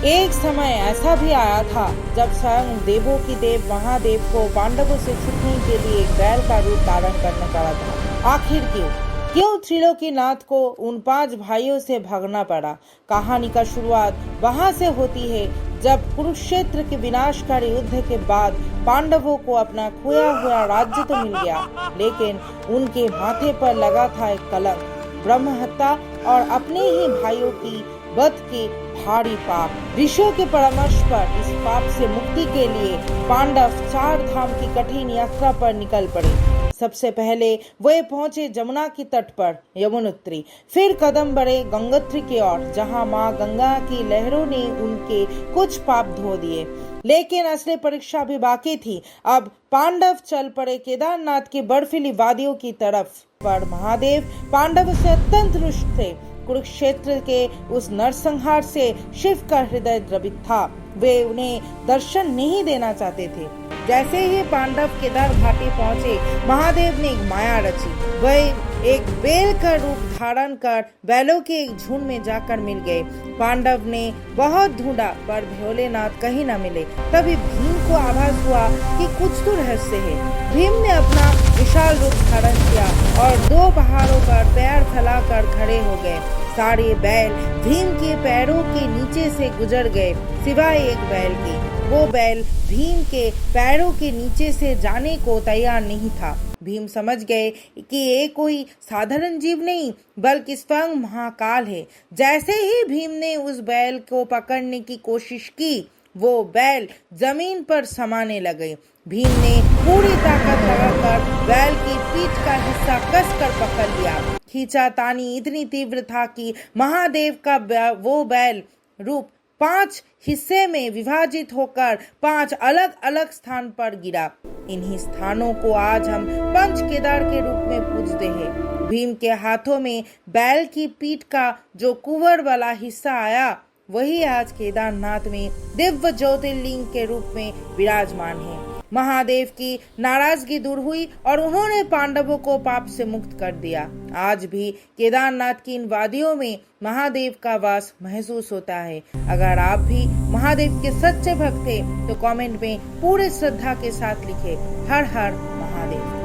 एक समय ऐसा भी आया था जब स्वयं देवों की देव महादेव को पांडवों से छुटने के लिए एक बैल का रूप धारण करना पड़ा था। आखिर क्यों क्यों त्रिलोकीनाथ को उन 5 भाइयों से भागना पड़ा? कहानी का शुरुआत वहां से होती है जब कुरुक्षेत्र के विनाशकारी युद्ध के बाद पांडवों को अपना खोया हुआ राज्य तो मिल गया, लेकिन उनके माथे पर लगा था एक कलंक, ब्रह्म हत्या और अपने ही भाइयों की वध के भारी पाप। ऋषियों के परामर्श पर इस पाप से मुक्ति के लिए पांडव 4 धाम की कठिन यात्रा पर निकल पड़े। सबसे पहले वे पहुंचे जमुना के तट पर यमुनोत्री, फिर कदम बढ़े गंगोत्री की ओर, जहां मां गंगा की लहरों ने उनके कुछ पाप धो दिए। लेकिन असली परीक्षा भी बाकी थी। अब पांडव चल पड़े केदारनाथ की बर्फीली वादियों की तरफ, पर महादेव पांडव से अत्यंत रुष्ट थे। कुरुक्षेत्र के उस नरसंहार से शिव का हृदय द्रवित था। वे उन्हें दर्शन नहीं देना चाहते थे। जैसे ही पांडव केदार घाटी पहुंचे, महादेव ने एक माया रची। वह एक बेल का रूप धारण कर बैलों के एक झुंड में जाकर मिल गए। पांडव ने बहुत ढूंढा पर भोलेनाथ कहीं न मिले। तभी भीम को आभास हुआ कि कुछ तो रहस्य है। भीम ने अपना विशाल रूप धारण किया और 2 पहाड़ों पर पैर फैलाकर खड़े हो गए। सारे बैल भीम के पैरों के नीचे से गुजर गए, सिवाय एक बैल के। वो बैल भीम के पैरों के नीचे से जाने को तैयार नहीं था। भीम समझ गए कि ये कोई साधारण जीव नहीं बल्कि स्वयं महाकाल है। जैसे ही भीम ने उस बैल को पकड़ने की कोशिश की, वो बैल जमीन पर समाने लगे। भीम ने पूरी ताकत लगाकर बैल की पीठ का हिस्सा कसकर पकड़ लिया। खींचातानी इतनी तीव्र था कि महादेव का वो बैल रूप 5 हिस्से में विभाजित होकर 5 अलग अलग स्थान पर गिरा। इन्हीं स्थानों को आज हम पंच केदार के रूप में पूजते हैं। भीम के हाथों में बैल की पीठ का जो कुंवर वाला हिस्सा आया, वही आज केदारनाथ में दिव्य ज्योतिर्लिंग के रूप में विराजमान है। महादेव की नाराजगी दूर हुई और उन्होंने पांडवों को पाप से मुक्त कर दिया। आज भी केदारनाथ की इन वादियों में महादेव का वास महसूस होता है। अगर आप भी महादेव के सच्चे भक्त थे तो कमेंट में पूरे श्रद्धा के साथ लिखे, हर हर